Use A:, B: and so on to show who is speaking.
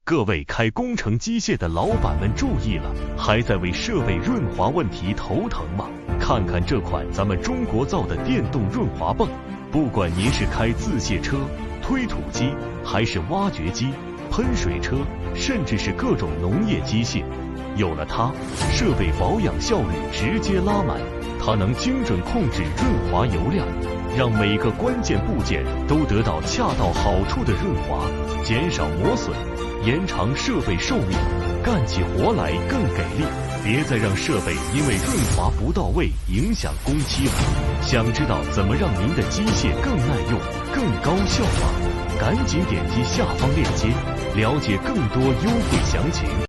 A: 各位开工程机械的老板们注意了，还在为设备润滑问题头疼吗？看看这款咱们中国造的电动润滑泵，不管您是开自卸车、推土机，还是挖掘机、喷水车，甚至是各种农业机械，有了它，设备保养效率直接拉满。它能精准控制润滑油量，让每个关键部件都得到恰到好处的润滑，减少磨损，延长设备寿命，干起活来更给力。别再让设备因为润滑不到位影响工期了。想知道怎么让您的机械更耐用、更高效吗？赶紧点击下方链接，了解更多优惠详情。